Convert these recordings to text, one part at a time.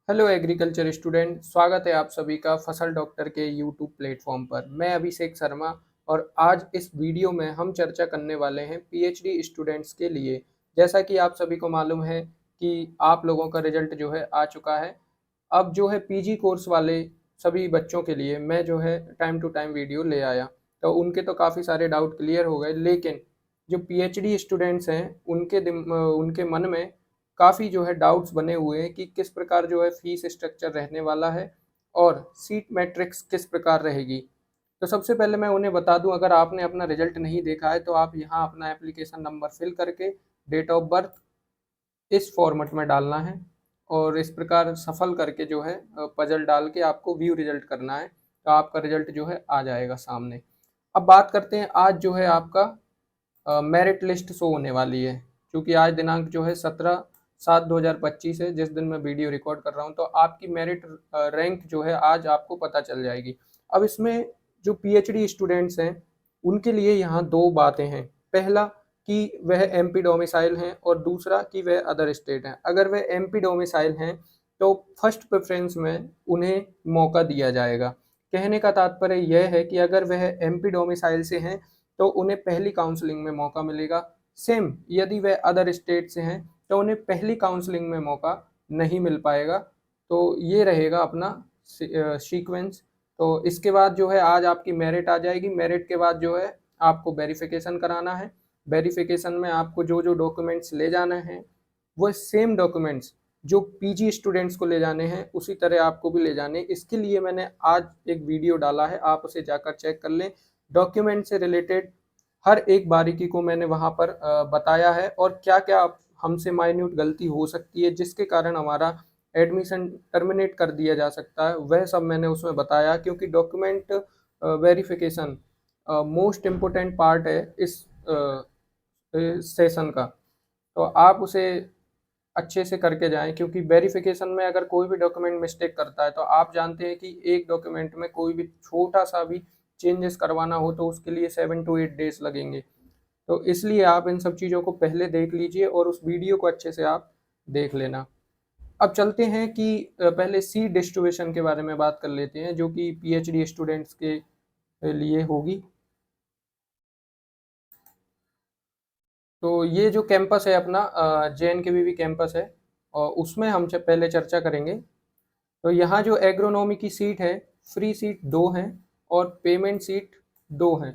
Hello agriculture student, स्वागत है आप सभी का फसल डॉक्टर के यूट्यूब प्लेटफॉर्म पर। मैं अभिषेक शर्मा और आज इस वीडियो में हम चर्चा करने वाले हैं पीएचडी स्टूडेंट्स के लिए। जैसा कि आप सभी को मालूम है कि आप लोगों का रिजल्ट जो है आ चुका है। अब जो है पीजी कोर्स वाले सभी बच्चों के लिए मैं जो है टाइम टू टाइम वीडियो ले आया, तो उनके तो काफ़ी सारे डाउट क्लियर हो गए। लेकिन जो पीएचडी स्टूडेंट्स हैं उनके मन में काफ़ी जो है डाउट्स बने हुए हैं कि किस प्रकार जो है फीस स्ट्रक्चर रहने वाला है और सीट मैट्रिक्स किस प्रकार रहेगी। तो सबसे पहले मैं उन्हें बता दूं, अगर आपने अपना रिजल्ट नहीं देखा है तो आप यहाँ अपना एप्लीकेशन नंबर फिल करके डेट ऑफ बर्थ इस फॉर्मेट में डालना है और इस प्रकार सफल करके जो है पजल डाल के आपको व्यू रिजल्ट करना है, तो आपका रिजल्ट जो है आ जाएगा सामने। अब बात करते हैं, आज जो है आपका मेरिट लिस्ट शो होने वाली है। क्योंकि आज दिनांक जो है 17/7/2025 है, जिस दिन मैं वीडियो रिकॉर्ड कर रहा हूँ, तो आपकी मेरिट रैंक जो है आज आपको पता चल जाएगी। अब इसमें जो पीएचडी स्टूडेंट्स हैं उनके लिए यहाँ दो बातें हैं। पहला कि वह एमपी डोमिसाइल हैं और दूसरा कि वह अदर स्टेट हैं। अगर वह एमपी डोमिसाइल हैं तो फर्स्ट प्रेफरेंस में उन्हें मौका दिया जाएगा। कहने का तात्पर्य यह है कि अगर वह एमपी डोमिसाइल से हैं तो उन्हें पहली काउंसलिंग में मौका मिलेगा। सेम यदि वह अदर स्टेट से हैं तो उन्हें पहली काउंसलिंग में मौका नहीं मिल पाएगा। तो ये रहेगा अपना सीक्वेंस। तो इसके बाद जो है आज आपकी मेरिट आ जाएगी। मेरिट के बाद जो है आपको वेरिफिकेशन कराना है। वेरिफिकेशन में आपको जो जो डॉक्यूमेंट्स ले जाना है वो सेम डॉक्यूमेंट्स जो पीजी स्टूडेंट्स को ले जाने हैं उसी तरह आपको भी ले जाने। इसके लिए मैंने आज एक वीडियो डाला है, आप उसे जाकर चेक कर लें। डॉक्यूमेंट से रिलेटेड हर एक बारीकी को मैंने वहाँ पर बताया है और क्या क्या हमसे माइन्यूट गलती हो सकती है जिसके कारण हमारा एडमिशन टर्मिनेट कर दिया जा सकता है, वह सब मैंने उसमें बताया। क्योंकि document verification most important part है इस सेशन का। तो आप उसे अच्छे से करके जाएं, क्योंकि वेरिफिकेशन में अगर कोई भी डॉक्यूमेंट मिस्टेक करता है तो आप जानते हैं कि एक डॉक्यूमेंट में कोई भी छोटा सा भी चेंजेस करवाना हो तो उसके लिए 7 to 8 डेज लगेंगे। तो इसलिए आप इन सब चीज़ों को पहले देख लीजिए और उस वीडियो को अच्छे से आप देख लेना। अब चलते हैं कि पहले सीट डिस्ट्रीब्यूशन के बारे में बात कर लेते हैं, जो कि पीएचडी स्टूडेंट्स के लिए होगी। तो ये जो कैंपस है अपना JNKVB कैंपस है और उसमें हम पहले चर्चा करेंगे। तो यहाँ जो एग्रोनॉमी की सीट है, फ्री सीट 2 हैं और पेमेंट सीट 2 हैं।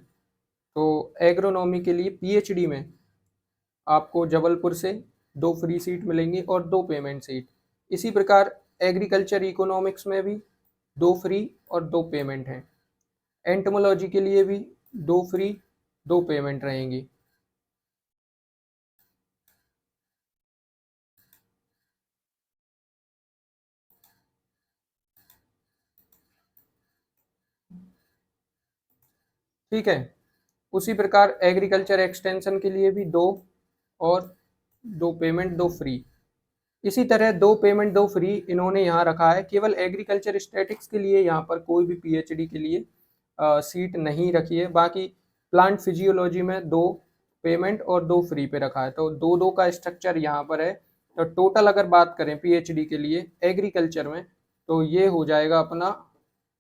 तो एग्रोनॉमी के लिए पीएचडी में आपको जबलपुर से 2 फ्री सीट मिलेंगी और 2 पेमेंट सीट। इसी प्रकार एग्रीकल्चर इकोनॉमिक्स में भी 2 फ्री और 2 पेमेंट हैं। एंटोमोलॉजी के लिए भी 2 फ्री 2 पेमेंट रहेंगी। ठीक है। उसी प्रकार एग्रीकल्चर एक्सटेंशन के लिए भी 2 और 2 पेमेंट 2 फ्री। इसी तरह 2 पेमेंट 2 फ्री इन्होंने यहाँ रखा है। केवल एग्रीकल्चर स्टैटिक्स के लिए यहाँ पर कोई भी पीएचडी के लिए सीट नहीं रखी है। बाकी प्लांट फिजियोलॉजी में 2 पेमेंट और 2 फ्री पे रखा है। तो 2-2 का स्ट्रक्चर यहाँ पर है। तो टोटल अगर बात करें पीएचडी के लिए एग्रीकल्चर में, तो ये हो जाएगा अपना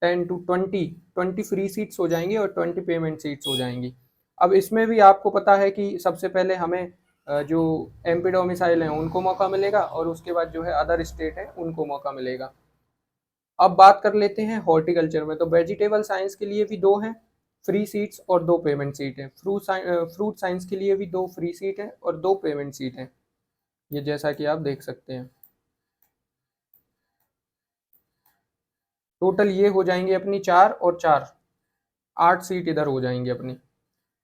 10 to 20 फ्री सीट्स हो जाएंगी और 20 पेमेंट सीट्स हो जाएंगी। अब इसमें भी आपको पता है कि सबसे पहले हमें जो एमपी डोमिसाइल हैं उनको मौका मिलेगा और उसके बाद जो है अदर स्टेट है उनको मौका मिलेगा। अब बात कर लेते हैं हॉर्टिकल्चर में। तो वेजिटेबल साइंस के लिए भी 2 हैं फ्री सीट्स और 2 पेमेंट सीट हैं। फ्रूट साइंस के लिए भी 2 फ्री सीट हैं और 2 पेमेंट सीट हैं, ये जैसा कि आप देख सकते हैं। टोटल ये हो जाएंगी अपनी 4 और 4 8 सीट इधर हो जाएंगी अपनी।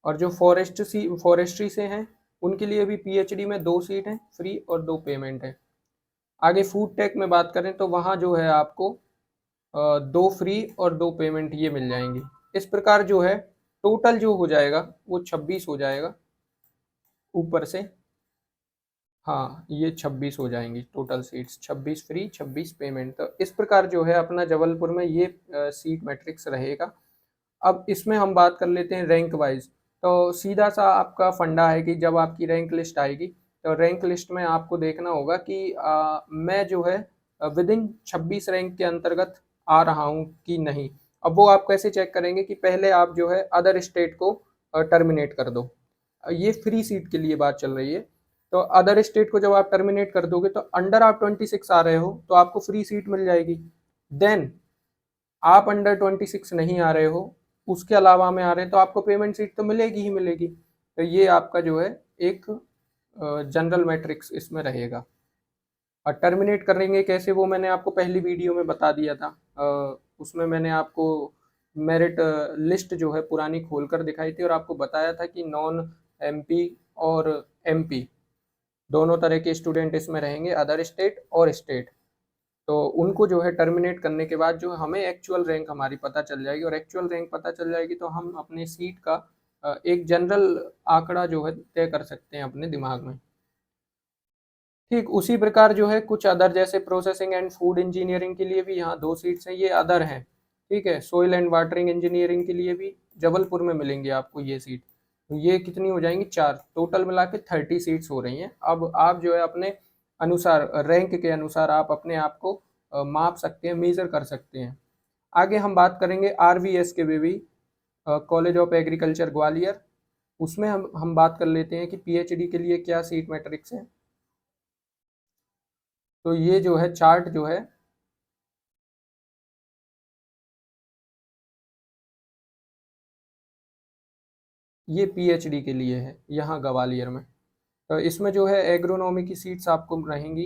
और जो फॉरेस्ट्री से हैं उनके लिए भी पीएचडी में 2 सीट हैं फ्री और 2 पेमेंट है। आगे फूड टेक में बात करें तो वहाँ जो है आपको 2 फ्री और 2 पेमेंट ये मिल जाएंगी। इस प्रकार जो है टोटल जो हो जाएगा वो 26 हो जाएगा ऊपर से। हाँ, ये 26 हो जाएंगी टोटल सीट्स, 26 फ्री 26 पेमेंट। तो इस प्रकार जो है अपना जबलपुर में ये सीट मैट्रिक्स रहेगा। अब इसमें हम बात कर लेते हैं रैंक वाइज। तो सीधा सा आपका फंडा है कि जब आपकी रैंक लिस्ट आएगी तो रैंक लिस्ट में आपको देखना होगा कि मैं जो है विद इन 26 रैंक के अंतर्गत आ रहा हूँ कि नहीं। अब वो आप कैसे चेक करेंगे कि पहले आप जो है अदर स्टेट को टर्मिनेट कर दो। ये फ्री सीट के लिए बात चल रही है। तो अदर स्टेट को जब आप टर्मिनेट कर दोगे तो अंडर आप 26 आ रहे हो तो आपको फ्री सीट मिल जाएगी। देन आप अंडर 26 नहीं आ रहे हो, उसके अलावा में आ रहे हैं, तो आपको पेमेंट सीट तो मिलेगी ही मिलेगी। तो ये आपका जो है एक जनरल मैट्रिक्स इसमें रहेगा। और टर्मिनेट करेंगे कैसे वो मैंने आपको पहली वीडियो में बता दिया था। उसमें मैंने आपको मेरिट लिस्ट जो है पुरानी खोल कर दिखाई थी और आपको बताया था कि नॉन एमपी और एमपी दोनों तरह के स्टूडेंट इसमें रहेंगे, अदर स्टेट और स्टेट। तो उनको जो है टर्मिनेट करने के बाद जो हमें एक्चुअल रैंक हमारी पता चल जाएगी, और एक्चुअल रैंक पता चल जाएगी तो हम अपने सीट का एक जनरल आंकड़ा जो है तय कर सकते हैं अपने दिमाग में। ठीक उसी प्रकार जो है कुछ अदर जैसे प्रोसेसिंग एंड फूड इंजीनियरिंग के लिए भी यहाँ 2 सीट्स हैं, ये अदर हैं। ठीक है, सोइल एंड वाटरिंग इंजीनियरिंग के लिए भी जबलपुर में मिलेंगी आपको ये सीट। तो ये कितनी हो जाएंगी, 4, टोटल मिला के 30 सीट्स हो रही हैं। अब आप जो है अपने अनुसार रैंक के अनुसार आप अपने आप को माप सकते हैं, मेजर कर सकते हैं। आगे हम बात करेंगे आरवीएस के भी कॉलेज ऑफ एग्रीकल्चर ग्वालियर। उसमें हम बात कर लेते हैं कि पीएचडी के लिए क्या सीट मैट्रिक्स है। तो ये जो है चार्ट जो है ये पीएचडी के लिए है यहाँ ग्वालियर में। तो इसमें जो है एग्रोनॉमी की सीट्स आपको रहेंगी।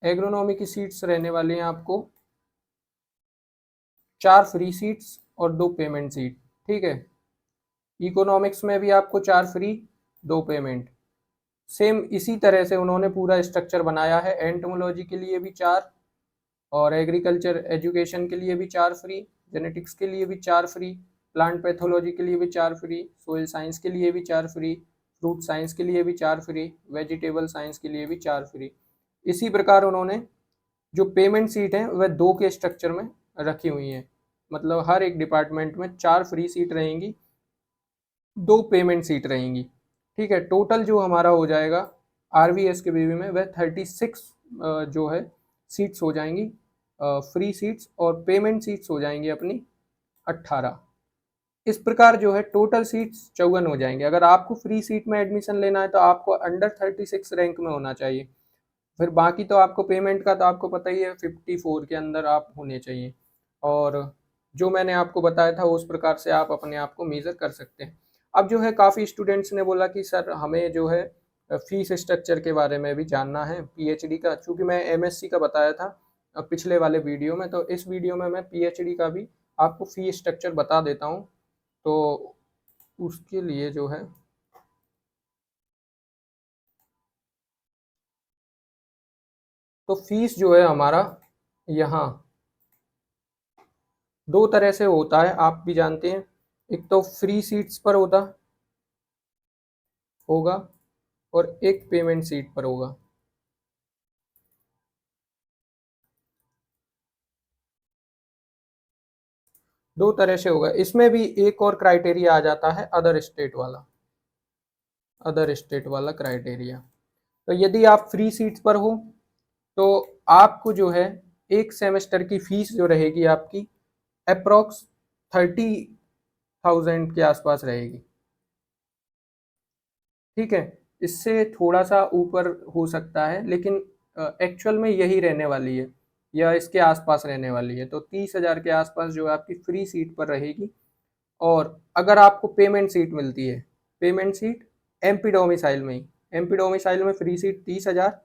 एग्रोनॉमी की सीट्स रहने वाली हैं आपको 4 फ्री सीट्स और 2 पेमेंट सीट। ठीक है, इकोनॉमिक्स में भी आपको 4 फ्री 2 पेमेंट। सेम इसी तरह से उन्होंने पूरा स्ट्रक्चर बनाया है। एंटोमोलॉजी के लिए भी 4, और एग्रीकल्चर एजुकेशन के लिए भी 4 फ्री, जेनेटिक्स के लिए भी 4 फ्री, प्लांट पैथोलॉजी के लिए भी 4 फ्री, सोइल साइंस के लिए भी 4 फ्री, फ्रूट साइंस के लिए भी 4 फ्री, वेजिटेबल साइंस के लिए भी 4 फ्री। इसी प्रकार उन्होंने जो पेमेंट सीट है वह 2 के स्ट्रक्चर में रखी हुई हैं। मतलब हर एक डिपार्टमेंट में 4 फ्री सीट रहेंगी, 2 पेमेंट सीट रहेंगी। ठीक है, टोटल जो हमारा हो जाएगा आरवीएस के बेबी में वह 36 जो है सीट्स हो जाएंगी, फ्री सीट्स, और पेमेंट सीट्स हो जाएंगी अपनी 18। इस प्रकार जो है टोटल सीट्स 54 हो जाएंगे। अगर आपको फ्री सीट में एडमिशन लेना है तो आपको अंडर 36 रैंक में होना चाहिए। फिर बाकी तो आपको पेमेंट का तो आपको पता ही है 54 के अंदर आप होने चाहिए। और जो मैंने आपको बताया था उस प्रकार से आप अपने आप को मेज़र कर सकते हैं। अब जो है काफ़ी स्टूडेंट्स ने बोला कि सर हमें जो है फीस स्ट्रक्चर के बारे में भी जानना है पीएचडी का, चूँकि मैं एमएससी का बताया था पिछले वाले वीडियो में, तो इस वीडियो में मैं पीएचडी का भी आपको फ़ी स्ट्रक्चर बता देता हूँ। तो उसके लिए जो है तो फीस जो है हमारा यहाँ 2 तरह से होता है, आप भी जानते हैं। एक तो फ्री सीट्स पर होगा और एक पेमेंट सीट पर होगा। दो तरह से होगा। इसमें भी एक और क्राइटेरिया आ जाता है अदर स्टेट वाला क्राइटेरिया। तो यदि आप फ्री सीट्स पर हो तो आपको जो है एक सेमेस्टर की फीस जो रहेगी आपकी अप्रोक्स 30,000 के आसपास रहेगी। ठीक है, इससे थोड़ा सा ऊपर हो सकता है, लेकिन एक्चुअल में यही रहने वाली है या इसके आसपास रहने वाली है। तो 30,000 के आसपास जो आपकी फ्री सीट पर रहेगी। और अगर आपको पेमेंट सीट मिलती है, पेमेंट सीट एमपी डोमिसाइल में ही, एमपी डोमिसाइल में फ्री सीट 30,000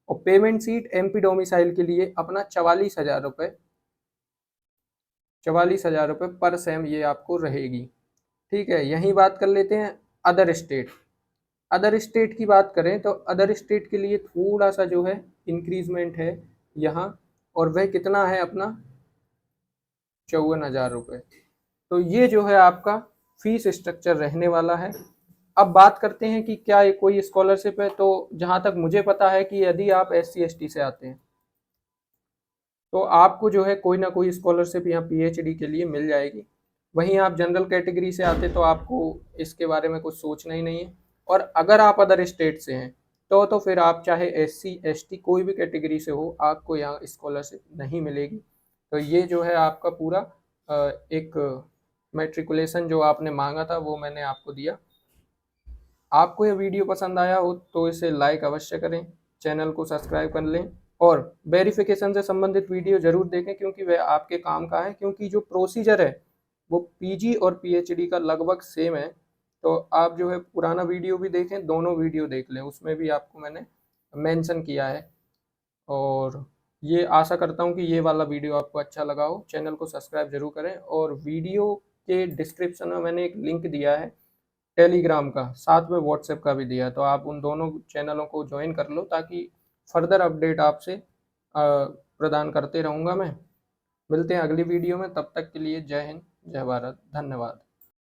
और पेमेंट सीट एमपी डोमिसाइल के लिए अपना 44,000 रुपये पर सेम ये आपको रहेगी। ठीक है, यही बात कर लेते हैं अदर स्टेट। अदर स्टेट की बात करें तो अदर स्टेट के लिए थोड़ा सा जो है इंक्रीजमेंट है यहाँ, और वह कितना है अपना 54,000 रुपये। तो ये जो है आपका फीस स्ट्रक्चर रहने वाला है। अब बात करते हैं कि क्या ये कोई स्कॉलरशिप है। तो जहाँ तक मुझे पता है कि यदि आप SC/ST से आते हैं तो आपको जो है कोई ना कोई स्कॉलरशिप यहाँ पीएचडी के लिए मिल जाएगी। वहीं आप जनरल कैटेगरी से आते तो आपको इसके बारे में कुछ सोचना ही नहीं है। और अगर आप अदर स्टेट से हैं तो फिर आप चाहे SC ST कोई भी कैटेगरी से हो, आपको यहाँ स्कॉलरशिप नहीं मिलेगी। तो ये जो है आपका पूरा एक मैट्रिकुलेशन जो आपने मांगा था वो मैंने आपको दिया। आपको ये वीडियो पसंद आया हो तो इसे लाइक अवश्य करें, चैनल को सब्सक्राइब कर लें और वेरिफिकेशन से संबंधित वीडियो ज़रूर देखें, क्योंकि वह आपके काम का है। क्योंकि जो प्रोसीजर है वो PG और PhD का लगभग सेम है। तो आप जो है पुराना वीडियो भी देखें, दोनों वीडियो देख लें, उसमें भी आपको मैंने मेंशन किया है। और ये आशा करता हूँ कि ये वाला वीडियो आपको अच्छा लगा हो। चैनल को सब्सक्राइब जरूर करें और वीडियो के डिस्क्रिप्शन में मैंने एक लिंक दिया है टेलीग्राम का, साथ में व्हाट्सएप का भी दिया है, तो आप उन दोनों चैनलों को ज्वाइन कर लो ताकि फर्दर अपडेट आपसे प्रदान करते रहूँगा मैं। मिलते हैं अगली वीडियो में, तब तक के लिए जय हिंद, जय भारत, धन्यवाद।